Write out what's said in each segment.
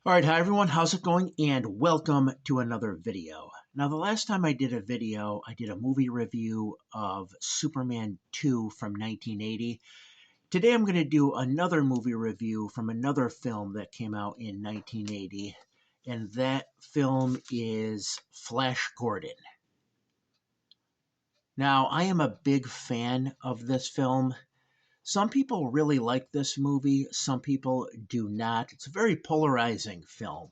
All right, hi everyone, how's it going? And welcome to another video. Now, the last time I did a video, I did a movie review of Superman 2 from 1980. Today I'm going to do another movie review from another film that came out in 1980, and that film is Flash Gordon. Now, I am a big fan of this film. Some people really like this movie, some people do not. It's a very polarizing film.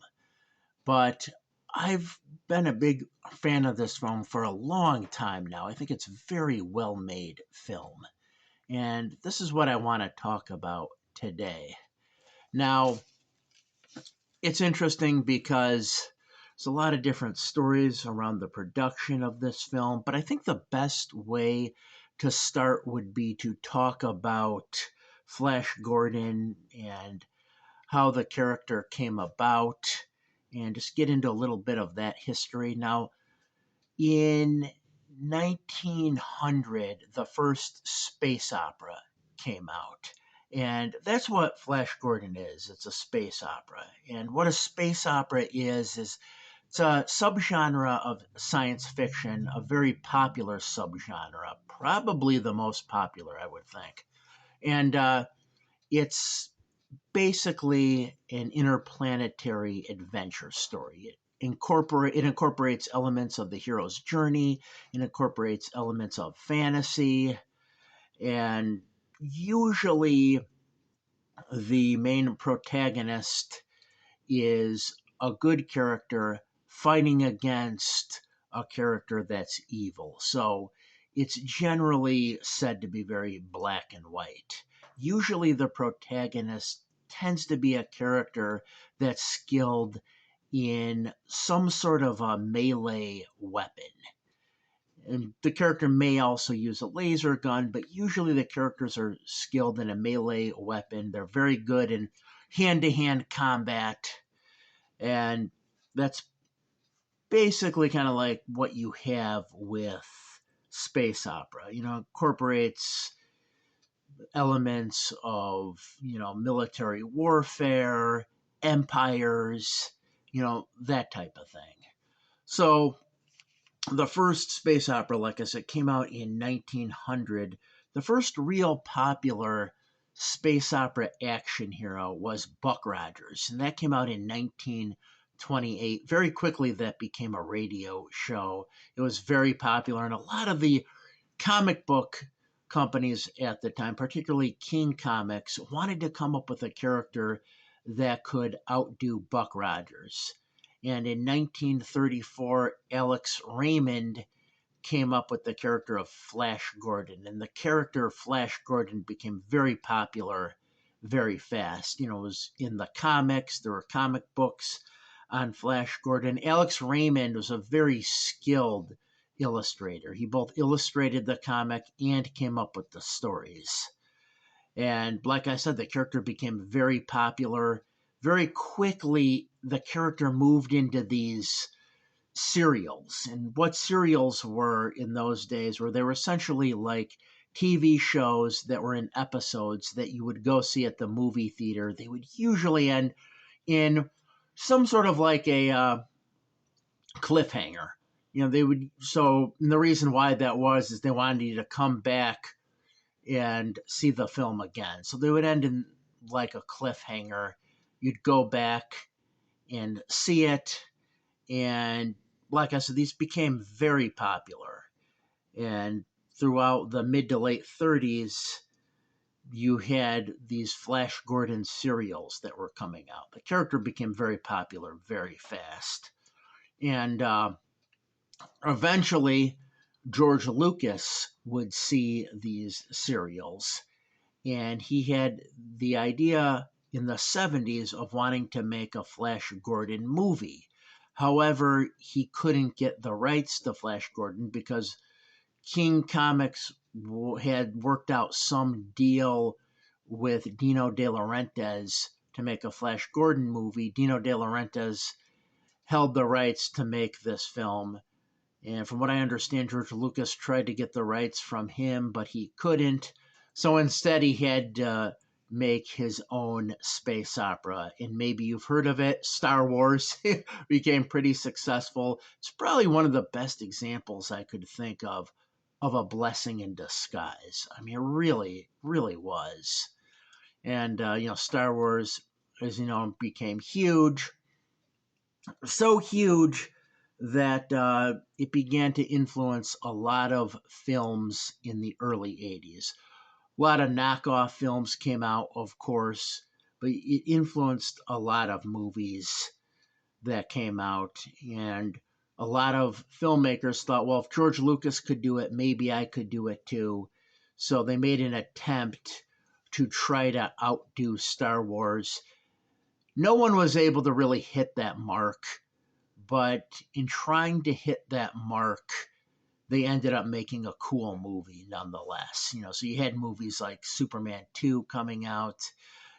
But I've been a big fan of this film for a long time now. I think it's a very well made film. And this is what I want to talk about today. Now, it's interesting because there's a lot of different stories around the production of this film, but I think the best way to start would be to talk about Flash Gordon and how the character came about and just get into a little bit of that history. Now, in 1900, the first space opera came out. And that's what Flash Gordon is. It's a space opera. And what a space opera is it's a subgenre of science fiction, a very popular subgenre, probably the most popular, I would think. And it's basically an interplanetary adventure story. It incorporates elements of the hero's journey, it incorporates elements of fantasy, and usually the main protagonist is a good character fighting against a character that's evil. So it's generally said to be very black and white. Usually the protagonist tends to be a character that's skilled in some sort of a melee weapon. And the character may also use a laser gun, but usually the characters are skilled in a melee weapon. They're very good in hand to hand combat. And that's basically kind of like what you have with space opera. Incorporates elements of, military warfare, empires, that type of thing. So the first space opera, like I said, came out in 1900. The first real popular space opera action hero was Buck Rogers, and that came out in 1928. Very quickly, that became a radio show. It was very popular, and a lot of the comic book companies at the time, particularly King Comics, wanted to come up with a character that could outdo Buck Rogers. And in 1934, Alex Raymond came up with the character of Flash Gordon. And the character of Flash Gordon became very popular very fast. It was in the comics, there were comic books on Flash Gordon. Alex Raymond was a very skilled illustrator. He both illustrated the comic and came up with the stories. And like I said, the character became very popular. Very quickly, the character moved into these serials. And what serials were in those days were they were essentially like TV shows that were in episodes that you would go see at the movie theater. They would usually end in some sort of like a cliffhanger. They would. So the reason why that was is they wanted you to come back and see the film again. So they would end in like a cliffhanger. You'd go back and see it. And like I said, these became very popular. And throughout the mid to late 30s, you had these Flash Gordon serials that were coming out. The character became very popular very fast. And eventually, George Lucas would see these serials, and he had the idea in the 70s of wanting to make a Flash Gordon movie. However, he couldn't get the rights to Flash Gordon because King Comics had worked out some deal with Dino De Laurentiis to make a Flash Gordon movie. Dino De Laurentiis held the rights to make this film. And from what I understand, George Lucas tried to get the rights from him, but he couldn't. So instead, he had make his own space opera. And maybe you've heard of it. Star Wars became pretty successful. It's probably one of the best examples I could think of a blessing in disguise. I mean, it really, really was. And, Star Wars, as you know, became huge, so huge that it began to influence a lot of films in the early 80s. A lot of knockoff films came out, of course, but it influenced a lot of movies that came out. And a lot of filmmakers thought, well, if George Lucas could do it, maybe I could do it too. So they made an attempt to try to outdo Star Wars. No one was able to really hit that mark, but in trying to hit that mark, they ended up making a cool movie nonetheless. So you had movies like Superman 2 coming out,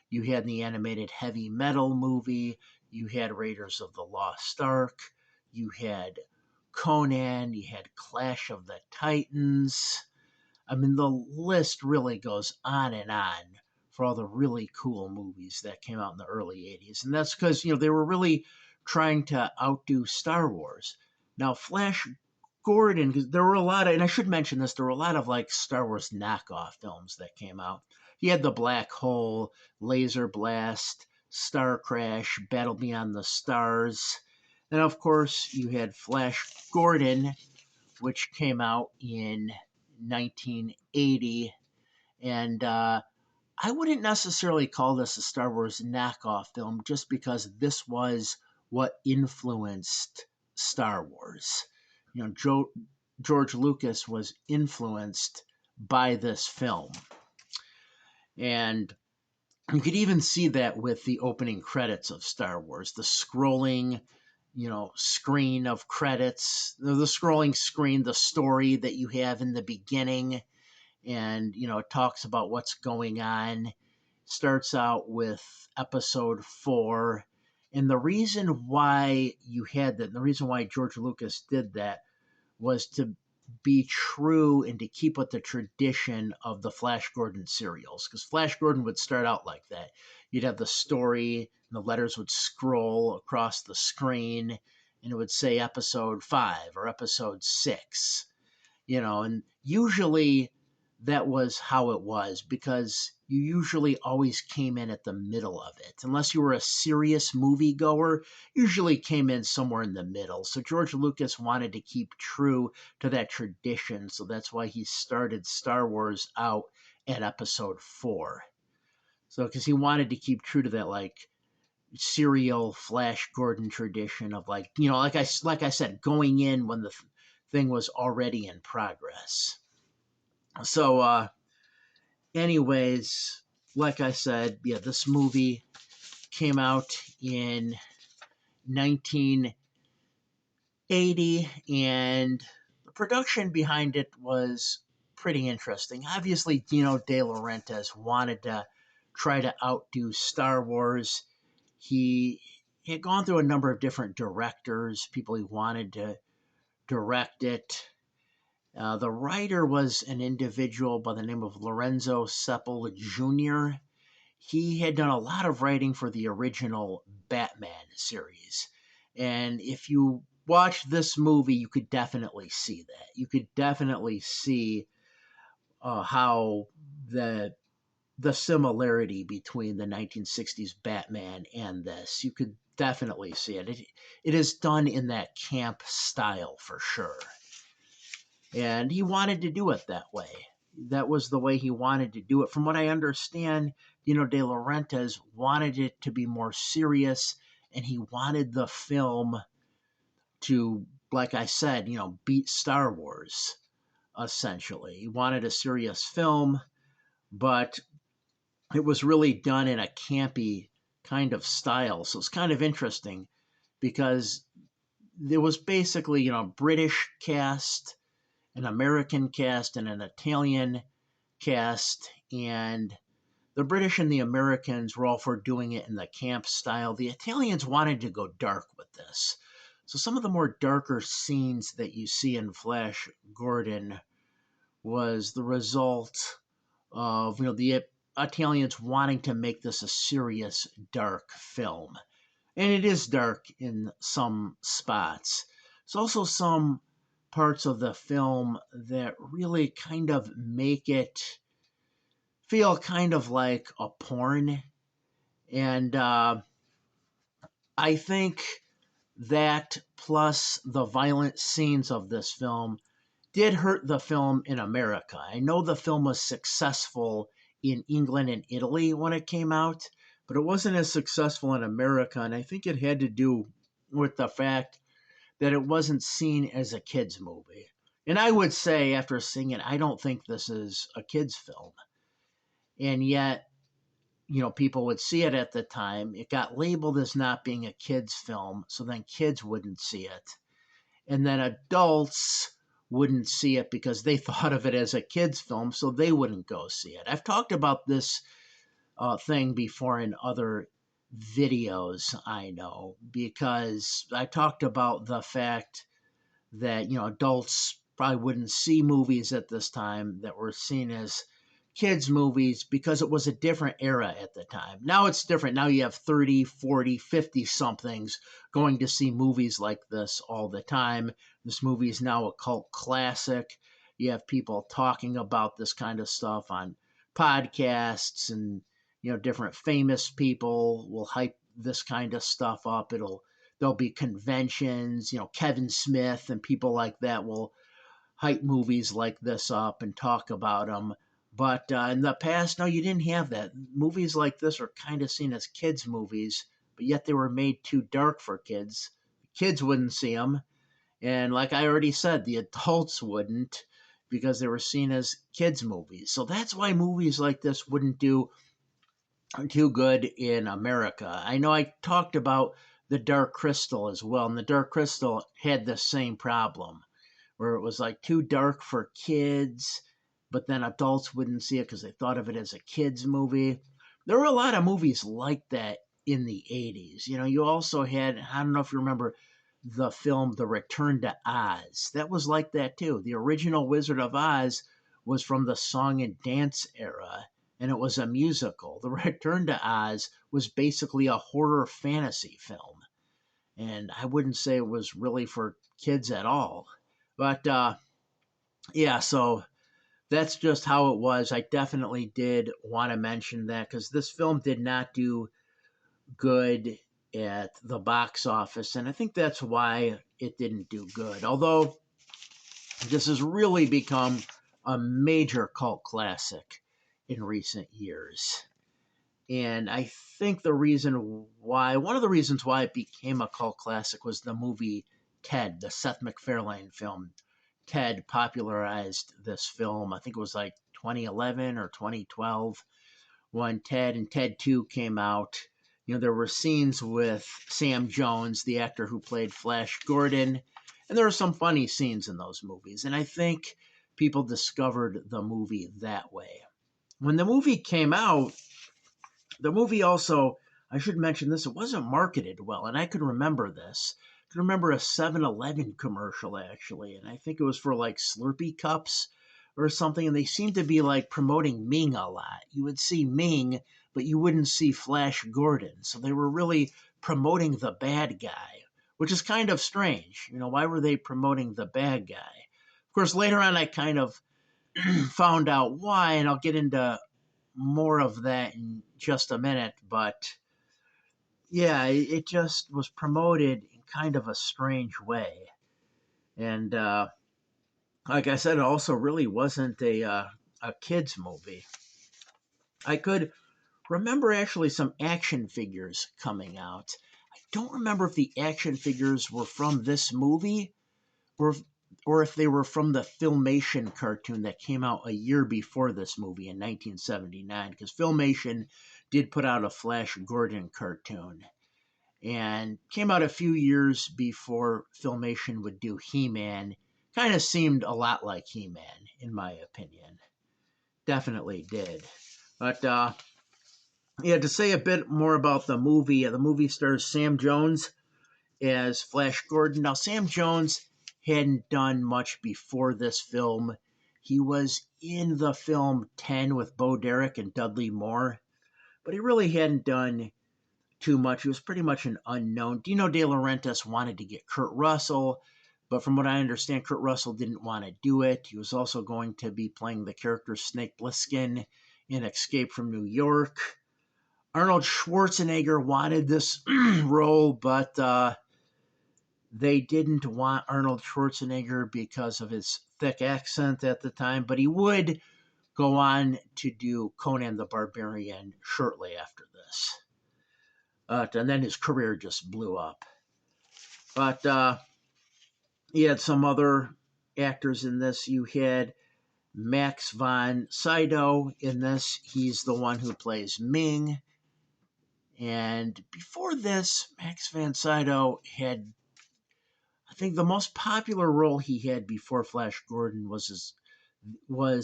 you had the animated Heavy Metal movie, you had Raiders of the Lost Ark, you had Conan, you had Clash of the Titans. I mean, the list really goes on and on for all the really cool movies that came out in the early 80s. And that's because, they were really trying to outdo Star Wars. Now, Flash Gordon, because there were a lot of, and I should mention this, there were a lot of like Star Wars knockoff films that came out. You had The Black Hole, Laser Blast, Star Crash, Battle Beyond the Stars. And of course, you had Flash Gordon, which came out in 1980. And I wouldn't necessarily call this a Star Wars knockoff film just because this was what influenced Star Wars. George Lucas was influenced by this film. And you could even see that with the opening credits of Star Wars, the scrolling, screen of credits, the scrolling screen, the story that you have in the beginning, and it talks about what's going on. Starts out with episode 4, and the reason why you had that, the reason why George Lucas did that, was to be true and to keep with the tradition of the Flash Gordon serials, because Flash Gordon would start out like that. You'd have the story, and the letters would scroll across the screen, and it would say episode 5 or episode 6, and usually that was how it was, because you usually always came in at the middle of it. Unless you were a serious moviegoer, usually came in somewhere in the middle. So George Lucas wanted to keep true to that tradition, so that's why he started Star Wars out at episode 4. So because he wanted to keep true to that like serial Flash Gordon tradition of like I said, going in when the thing was already in progress. So anyways, like I said, yeah, this movie came out in 1980, and the production behind it was pretty interesting. Obviously, Dino De Laurentiis wanted to try to outdo Star Wars. He had gone through a number of different directors, people he wanted to direct it. The writer was an individual by the name of Lorenzo Seppel Jr. He had done a lot of writing for the original Batman series. And if you watch this movie, you could definitely see that. You could definitely see how the similarity between the 1960s Batman and this. You could definitely see it. It is done in that camp style for sure. And he wanted to do it that way. That was the way he wanted to do it. From what I understand, De Laurentiis wanted it to be more serious, and he wanted the film to, like I said, beat Star Wars, essentially. He wanted a serious film, but it was really done in a campy kind of style. So it's kind of interesting because there was basically, British cast, an American cast, and an Italian cast, and the British and the Americans were all for doing it in the camp style. The Italians wanted to go dark with this. So some of the more darker scenes that you see in Flash Gordon was the result of, the Italians wanting to make this a serious, dark film. And it is dark in some spots. There's also some parts of the film that really kind of make it feel kind of like a porn. And I think that plus the violent scenes of this film did hurt the film in America. I know the film was successful in England and Italy when it came out, but it wasn't as successful in America. And I think it had to do with the fact that it wasn't seen as a kid's movie. And I would say, after seeing it, I don't think this is a kid's film. And yet, people would see it at the time. It got labeled as not being a kid's film, so then kids wouldn't see it. And then adults wouldn't see it because they thought of it as a kid's film, so they wouldn't go see it. I've talked about this thing before in other videos, I know, because I talked about the fact that adults probably wouldn't see movies at this time that were seen as kids movies because it was a different era at the time. Now it's different. Now you have 30, 40, 50 somethings going to see movies like this all the time. This movie is now a cult classic. You have people talking about this kind of stuff on podcasts, and different famous people will hype this kind of stuff up. There'll be conventions, Kevin Smith and people like that will hype movies like this up and talk about them. But in the past, no, you didn't have that. Movies like this are kind of seen as kids' movies, but yet they were made too dark for kids. Kids wouldn't see them. And like I already said, the adults wouldn't because they were seen as kids' movies. So that's why movies like this wouldn't do too good in America. I know I talked about The Dark Crystal as well, and The Dark Crystal had the same problem where it was like too dark for kids, but then adults wouldn't see it because they thought of it as a kids movie. There were a lot of movies like that in the 80s. You also had, I don't know if you remember the film The Return to Oz. That was like that too. The original Wizard of Oz was from the song and dance era, and it was a musical. The Return to Oz was basically a horror fantasy film. And I wouldn't say it was really for kids at all. But yeah, so that's just how it was. I definitely did want to mention that because this film did not do good at the box office, and I think that's why it didn't do good. Although this has really become a major cult classic in recent years. And I think one of the reasons why it became a cult classic was the movie Ted, the Seth MacFarlane film. Ted popularized this film. I think it was like 2011 or 2012 when Ted and Ted 2 came out. There were scenes with Sam Jones, the actor who played Flash Gordon, and there were some funny scenes in those movies. And I think people discovered the movie that way. When the movie came out, the movie also, I should mention this, it wasn't marketed well, and I could remember this. I could remember a 7-Eleven commercial, actually, and I think it was for like Slurpee cups or something, and they seemed to be like promoting Ming a lot. You would see Ming, but you wouldn't see Flash Gordon. So they were really promoting the bad guy, which is kind of strange. Why were they promoting the bad guy? Of course, later on, I kind of found out why, and I'll get into more of that in just a minute. But yeah, it just was promoted in kind of a strange way. And like I said, it also really wasn't a kid's movie. I could remember actually some action figures coming out. I don't remember if the action figures were from this movie or if they were from the Filmation cartoon that came out a year before this movie in 1979, because Filmation did put out a Flash Gordon cartoon and came out a few years before Filmation would do He-Man. Kind of seemed a lot like He-Man, in my opinion. Definitely did. But yeah, to say a bit more about the movie stars Sam Jones as Flash Gordon. Now, Sam Jones hadn't done much before this film. He was in the film 10 with Bo Derek and Dudley Moore, but he really hadn't done too much. He was pretty much an unknown. Dino De Laurentiis wanted to get Kurt Russell, but from what I understand, Kurt Russell didn't want to do it. He was also going to be playing the character Snake Plissken in Escape from New York. Arnold Schwarzenegger wanted this role, but they didn't want Arnold Schwarzenegger because of his thick accent at the time, but he would go on to do Conan the Barbarian shortly after this. And then his career just blew up. But he had some other actors in this. You had Max von Sydow in this. He's the one who plays Ming. And before this, Max von Sydow had, I think the most popular role he had before Flash Gordon was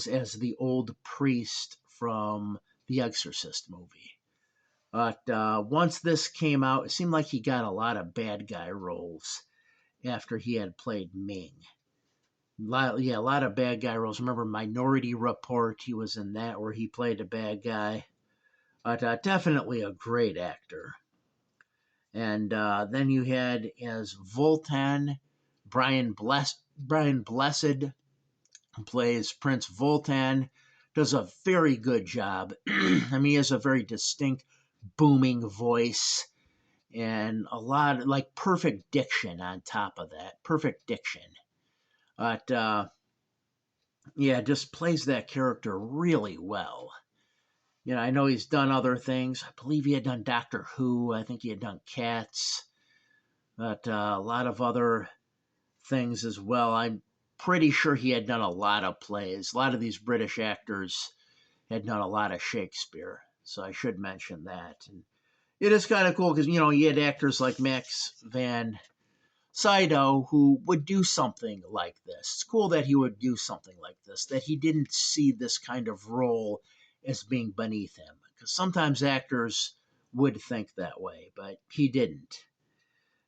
as the old priest from the Exorcist movie. But once this came out, it seemed like he got a lot of bad guy roles after he had played Ming. A lot of bad guy roles. Remember Minority Report? He was in that where he played a bad guy. But definitely a great actor. And then you had as Voltan, Brian Blessed, who plays Prince Voltan, does a very good job. I mean, he has a very distinct, booming voice and a lot of, like, perfect diction on top of that. Perfect diction. But just plays that character really well. You know, I know he's done other things. I believe he had done Doctor Who. I think he had done Cats. But a lot of other things as well. I'm pretty sure he had done a lot of plays. A lot of these British actors had done a lot of Shakespeare. So I should mention that. And it is kind of cool because, you had actors like Max von Sydow who would do something like this. It's cool that he would do something like this, that he didn't see this kind of role as being beneath him. Because sometimes actors would think that way, but he didn't.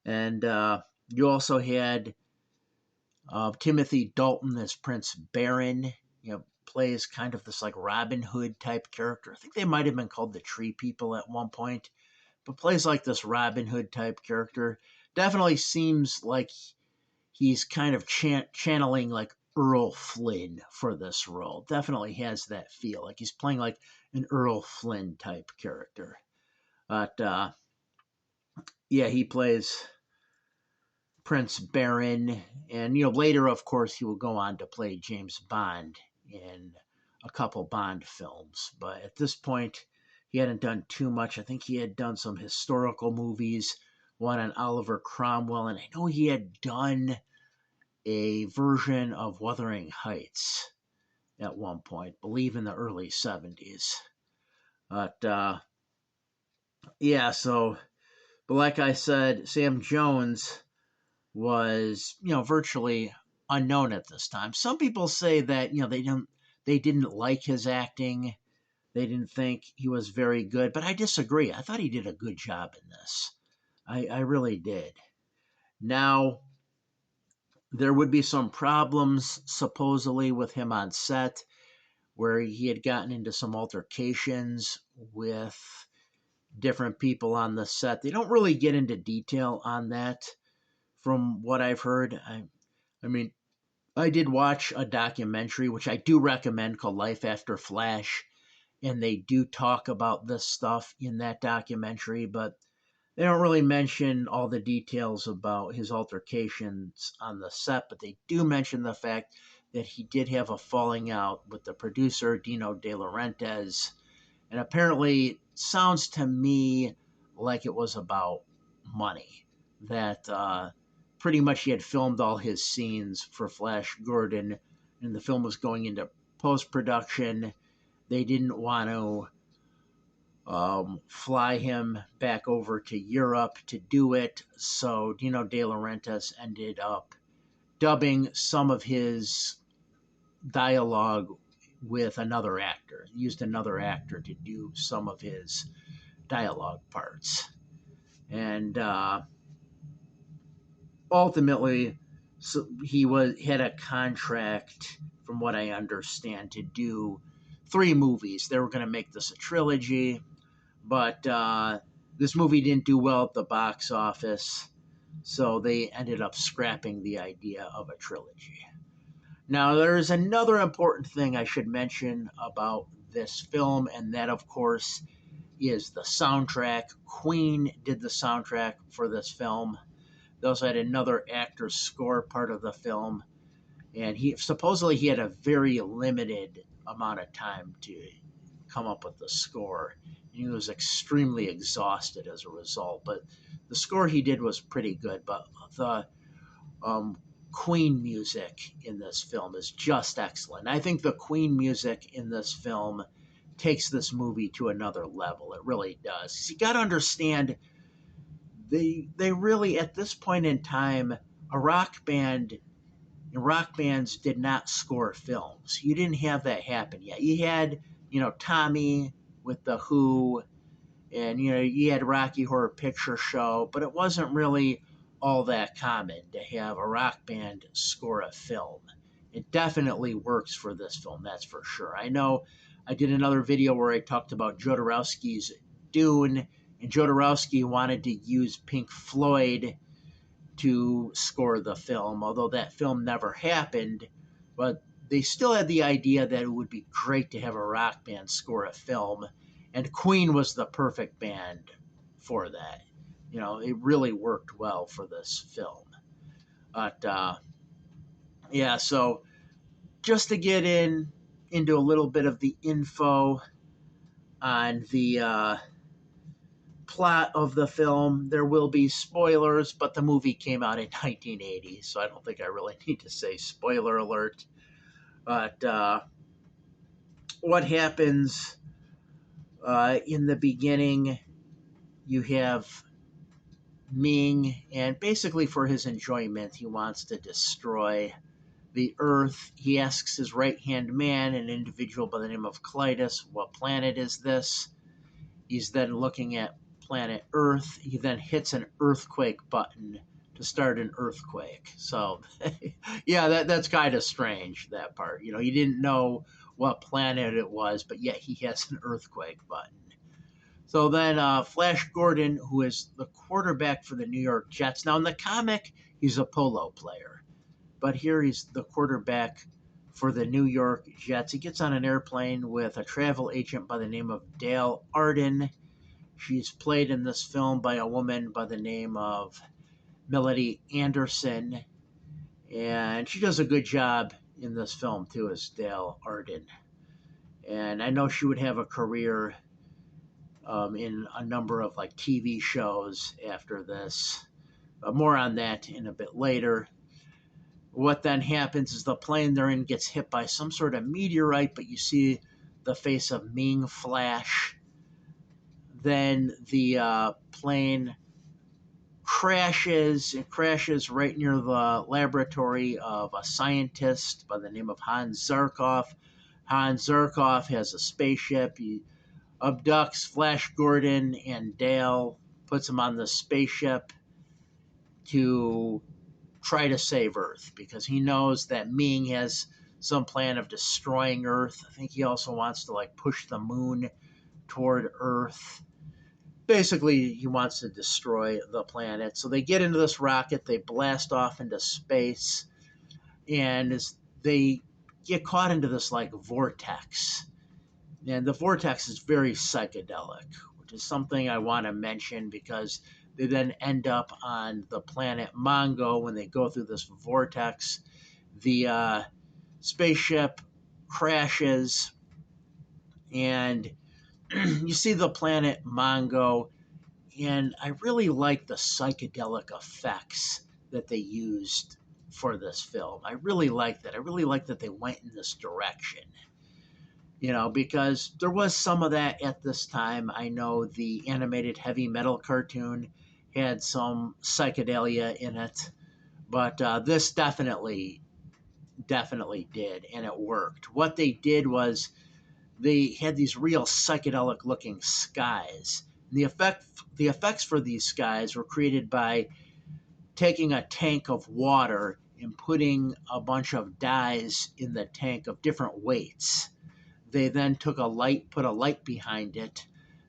And you also had Timothy Dalton as Prince Baron, plays kind of this like Robin Hood type character. I think they might have been called the Tree People at one point, but plays like this Robin Hood type character. Definitely seems like he's kind of channeling like Earl Flynn for this role. Definitely has that feel, like he's playing like an Earl Flynn type character. But he plays Prince Baron, and later, of course, he will go on to play James Bond in a couple Bond films. But at this point, he hadn't done too much. I think he had done some historical movies, one on Oliver Cromwell, and I know he had done a version of Wuthering Heights at one point, I believe in the early 70s. But but like I said, Sam Jones was, virtually unknown at this time. Some people say that, they didn't like his acting. They didn't think he was very good, but I disagree. I thought he did a good job in this. I really did. Now, there would be some problems supposedly with him on set where he had gotten into some altercations with different people on the set. They don't really get into detail on that from what I've heard. I mean, I did watch a documentary, which I do recommend, called Life After Flash, and they do talk about this stuff in that documentary, but they don't really mention all the details about his altercations on the set, but they do mention the fact that he did have a falling out with the producer, Dino De Laurentiis, and apparently it sounds to me like it was about money, that pretty much he had filmed all his scenes for Flash Gordon, and the film was going into post-production. They didn't want to fly him back over to Europe to do it, so Dino De Laurentiis ended up dubbing some of his dialogue with another actor. He used another actor to do some of his dialogue parts. And ultimately, So he had a contract, from what I understand, to do 3 movies. They were going to make this a trilogy, but this movie didn't do well at the box office, so they ended up scrapping the idea of a trilogy. Now, there's another important thing I should mention about this film, and that, of course, is the soundtrack. Queen did the soundtrack for this film. They also had another actor score part of the film, and he had a very limited amount of time to come up with the score. He was extremely exhausted as a result, but the score he did was pretty good. But the um, Queen music in this film is just excellent. I think the Queen music in this film takes this movie to another level. It really does. You got to understand, they really, at this point in time, a rock bands did not score films. You didn't have that happen yet. You had, Tommy with the Who, and you had Rocky Horror Picture Show, but it wasn't really all that common to have a rock band score a film. It definitely works for this film, that's for sure. I know I did another video where I talked about Jodorowsky's Dune, and Jodorowsky wanted to use Pink Floyd to score the film, although that film never happened. But they still had the idea that it would be great to have a rock band score a film, and Queen was the perfect band for that. It really worked well for this film. But yeah, so just to get into a little bit of the info on the plot of the film. There will be spoilers, but the movie came out in 1980, so I don't think I really need to say spoiler alert. But what happens in the beginning, you have Ming, and basically for his enjoyment, he wants to destroy the Earth. He asks his right-hand man, an individual by the name of Clytus, what planet is this? He's then looking at planet Earth. He then hits an earthquake button to start an earthquake. So, yeah, that's kind of strange, that part. He didn't know what planet it was, but yet he has an earthquake button. So then Flash Gordon, who is the quarterback for the New York Jets. Now, in the comic, he's a polo player, but here he's the quarterback for the New York Jets. He gets on an airplane with a travel agent by the name of Dale Arden. She's played in this film by a woman by the name of Melody Anderson, and she does a good job in this film too as Dale Arden. And I know she would have a career in a number of TV shows after this. More on that in a bit later. What then happens is the plane they're in gets hit by some sort of meteorite, but you see the face of Ming flash. Then the plane crashes. It crashes right near the laboratory of a scientist by the name of Hans Zarkov. Hans Zarkov has a spaceship. He abducts Flash Gordon and Dale, puts them on the spaceship to try to save Earth because he knows that Ming has some plan of destroying Earth. I think he also wants to push the moon toward Earth. Basically, he wants to destroy the planet. So they get into this rocket, they blast off into space, and as they get caught into this vortex. And the vortex is very psychedelic, which is something I want to mention because they then end up on the planet Mongo when they go through this vortex. The spaceship crashes, and you see the planet Mongo, and I really like the psychedelic effects that they used for this film. I really like that. I really like that they went in this direction. Because there was some of that at this time. I know the animated heavy metal cartoon had some psychedelia in it, but this definitely did, and it worked. What they did was they had these real psychedelic looking skies. The effects for these skies were created by taking a tank of water and putting a bunch of dyes in the tank of different weights. They then took a light, put a light behind it.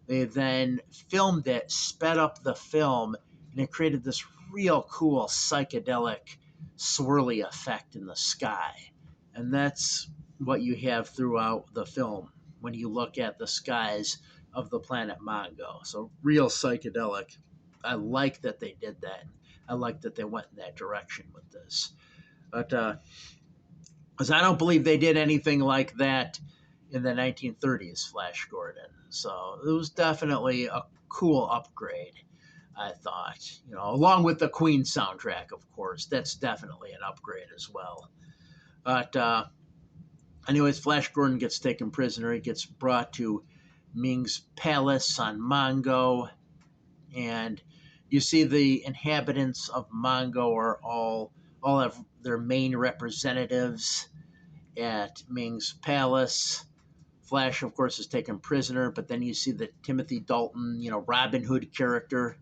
They then filmed it, sped up the film, and it created this real cool psychedelic swirly effect in the sky. And that's what you have throughout the film when you look at the skies of the planet Mongo. So real psychedelic. I like that they did that. I like that they went in that direction with this. But because I don't believe they did anything like that in the 1930s Flash Gordon. So it was definitely a cool upgrade, I thought. You know, along with the Queen soundtrack, of course. That's definitely an upgrade as well. But anyways, Flash Gordon gets taken prisoner. He gets brought to Ming's palace on Mongo, and you see the inhabitants of Mongo are all have their main representatives at Ming's palace. Flash, of course, is taken prisoner, but then you see the Timothy Dalton, Robin Hood character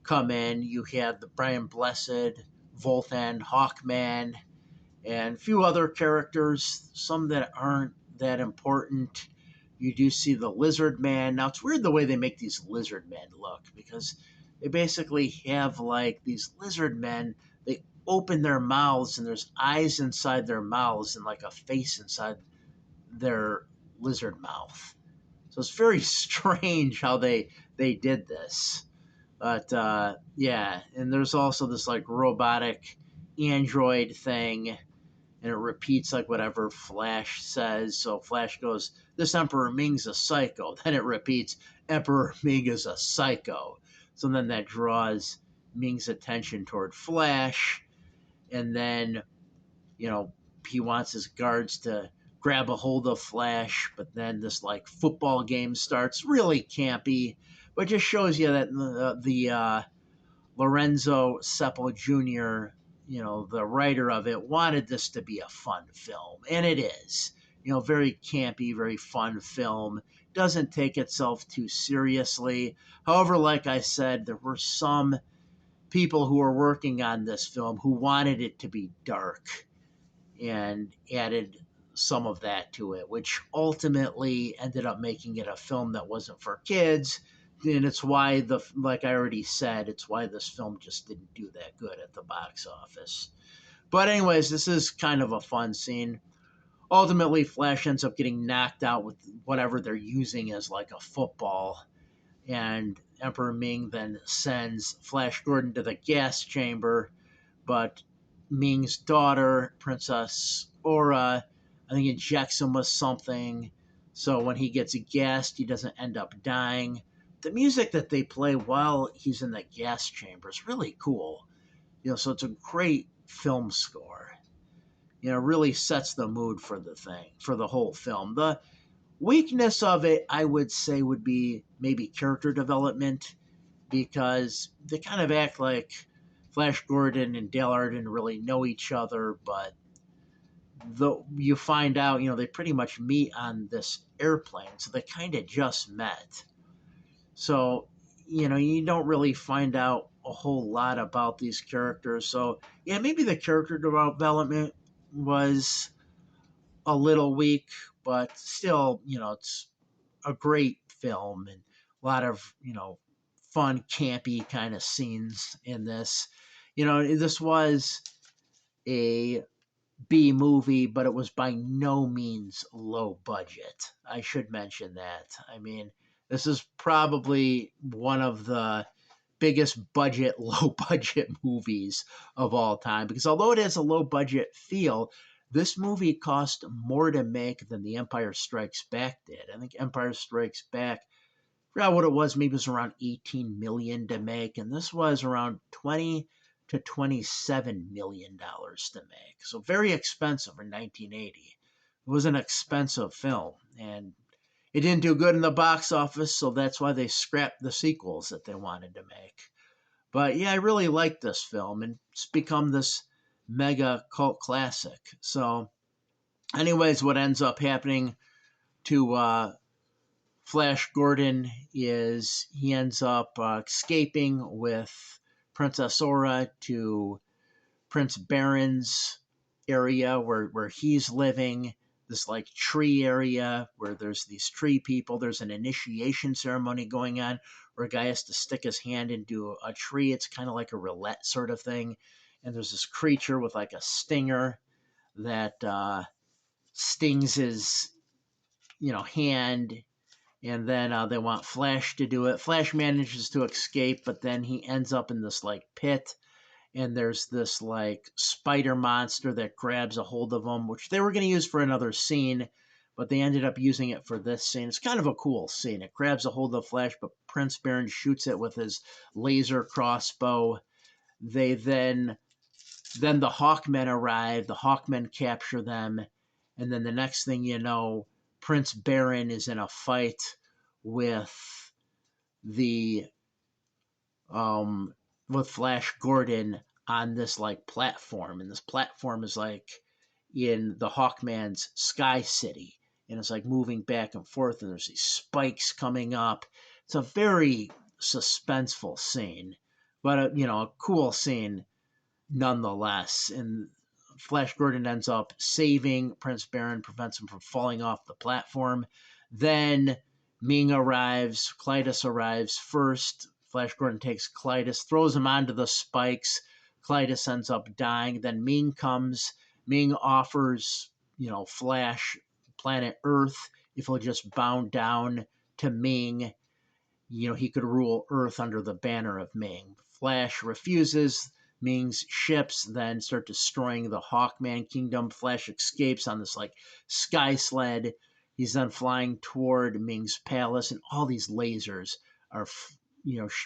come in. You had the Brian Blessed, Volthan, Hawkman, and a few other characters, some that aren't that important. You do see the Lizard Man. Now, it's weird the way they make these Lizard Men look, because they basically have like these lizard men. They open their mouths, and there's eyes inside their mouths and like a face inside their lizard mouth. So it's very strange how they did this. But yeah, and there's also this like robotic android thing, and it repeats like whatever Flash says. So Flash goes, "This Emperor Ming's a psycho." Then it repeats, "Emperor Ming is a psycho." So then that draws Ming's attention toward Flash, and then you know, he wants his guards to grab a hold of Flash, but then this like football game starts, really campy, but just shows you that the Lorenzo Seppel Jr., the writer of it, wanted this to be a fun film, and it is. Very campy, very fun film. Doesn't take itself too seriously. However, like I said, there were some people who were working on this film who wanted it to be dark and added some of that to it, which ultimately ended up making it a film that wasn't for kids. And it's why like I already said, it's why this film just didn't do that good at the box office. But anyways, this is kind of a fun scene. Ultimately, Flash ends up getting knocked out with whatever they're using as like a football, and Emperor Ming then sends Flash Gordon to the gas chamber, but Ming's daughter, Princess Aura, I think injects him with something. So when he gets gassed, he doesn't end up dying. The music that they play while he's in the gas chamber is really cool. So it's a great film score. Really sets the mood for the thing, for the whole film. The weakness of it, I would say, would be maybe character development, because they kind of act like Flash Gordon and Dale Arden really know each other, but you find out, they pretty much meet on this airplane, so they kind of just met. So, you don't really find out a whole lot about these characters. So, yeah, maybe the character development was a little weak, but still, it's a great film, and a lot of, fun, campy kind of scenes in this. This was a B movie, but it was by no means low budget. I should mention that. I mean, this is probably one of the biggest budget, low budget movies of all time, because although it has a low budget feel, this movie cost more to make than The Empire Strikes Back did. I think Empire Strikes Back, I forgot what it was, maybe it was around 18 million to make, and this was around 20 to 27 million dollars to make. So very expensive for 1980. It was an expensive film, and it didn't do good in the box office, so that's why they scrapped the sequels that they wanted to make. But yeah, I really like this film, and it's become this mega cult classic. So, anyways, what ends up happening to Flash Gordon is he ends up escaping with Princess Aura to Prince Baron's area where he's living, this like tree area where there's these tree people. There's an initiation ceremony going on where a guy has to stick his hand into a tree. It's kind of like a roulette sort of thing. And there's this creature with like a stinger that stings his, hand. And then they want Flash to do it. Flash manages to escape, but then he ends up in this like pit. And there's this like spider monster that grabs a hold of him, which they were going to use for another scene, but they ended up using it for this scene. It's kind of a cool scene. It grabs a hold of Flash, but Prince Baron shoots it with his laser crossbow. They then the Hawkmen arrive. The Hawkmen capture them, and then the next thing you know, Prince Baron is in a fight with the with Flash Gordon on this like platform, and this platform is like in the Hawkman's Sky City, and it's like moving back and forth, and there's these spikes coming up. It's a very suspenseful scene, but a cool scene nonetheless. And Flash Gordon ends up saving Prince Baron, prevents him from falling off the platform. Then Ming arrives, Klytus arrives first. Flash Gordon takes Klytus, throws him onto the spikes. Klytus ends up dying. Then Ming comes. Ming offers, Flash planet Earth if he'll just bow down to Ming. He could rule Earth under the banner of Ming. Flash refuses. Ming's ships then start destroying the Hawkman Kingdom. Flash escapes on this like sky sled. He's then flying toward Ming's palace, and all these lasers are,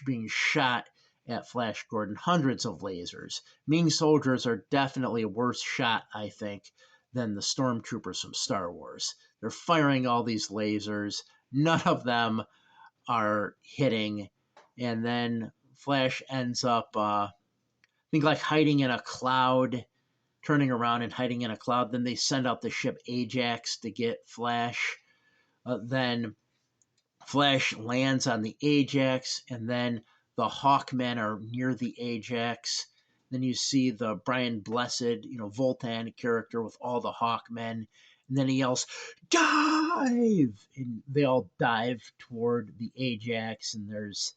being shot at Flash Gordon. Hundreds of lasers. Ming soldiers are definitely worse shot, I think, than the stormtroopers from Star Wars. They're firing all these lasers. None of them are hitting, and then Flash ends up I think like hiding in a cloud, turning around and hiding in a cloud. Then they send out the ship Ajax to get Flash. Then Flash lands on the Ajax, and then the Hawkmen are near the Ajax. Then you see the Brian Blessed, Voltan character with all the Hawkmen. And then he yells, "Dive!" And they all dive toward the Ajax, and there's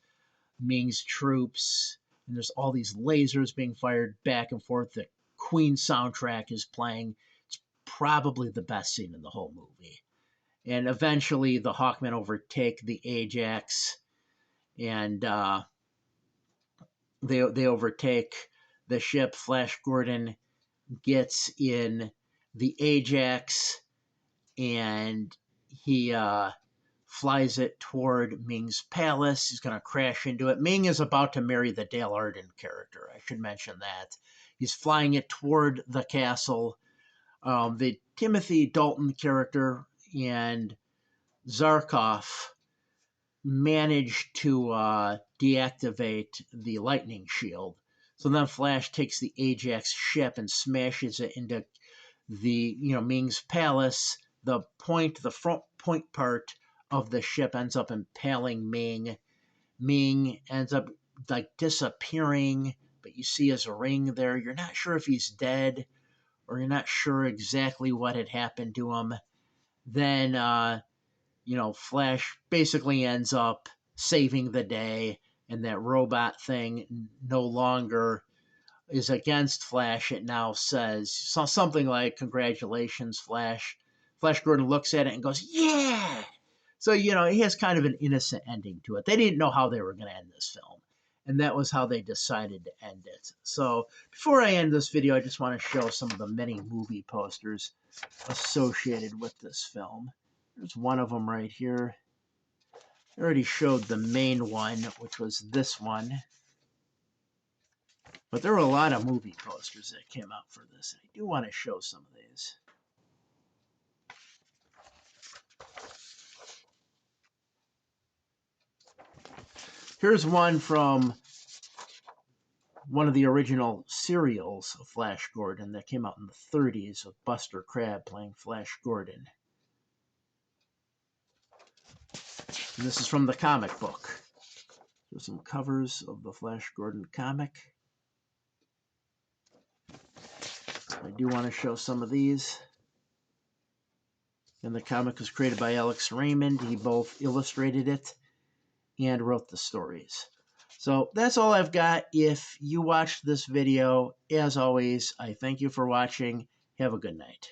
Ming's troops, and there's all these lasers being fired back and forth. The Queen soundtrack is playing. It's probably the best scene in the whole movie. And eventually, the Hawkmen overtake the Ajax, and they overtake the ship. Flash Gordon gets in the Ajax, and he flies it toward Ming's palace. He's going to crash into it. Ming is about to marry the Dale Arden character. I should mention that. He's flying it toward the castle. The Timothy Dalton character and Zarkov managed to deactivate the lightning shield. So then Flash takes the Ajax ship and smashes it into the Ming's palace. The front point part of the ship ends up impaling Ming. Ming ends up like disappearing, but you see his ring there. You're not sure if he's dead, or you're not sure exactly what had happened to him. Then Flash basically ends up saving the day, and that robot thing no longer is against Flash. It now says something like, "Congratulations, Flash." Flash Gordon looks at it and goes, "Yeah!" So, he has kind of an innocent ending to it. They didn't know how they were going to end this film, and that was how they decided to end it. So, before I end this video, I just want to show some of the many movie posters associated with this film. There's one of them right here. I already showed the main one, which was this one. But there were a lot of movie posters that came out for this. I do want to show some of these. Here's one from one of the original serials of Flash Gordon that came out in the 30s with Buster Crabbe playing Flash Gordon. And this is from the comic book. There's some covers of the Flash Gordon comic. I do want to show some of these. And the comic was created by Alex Raymond. He both illustrated it and wrote the stories. So that's all I've got. If you watched this video, as always, I thank you for watching. Have a good night.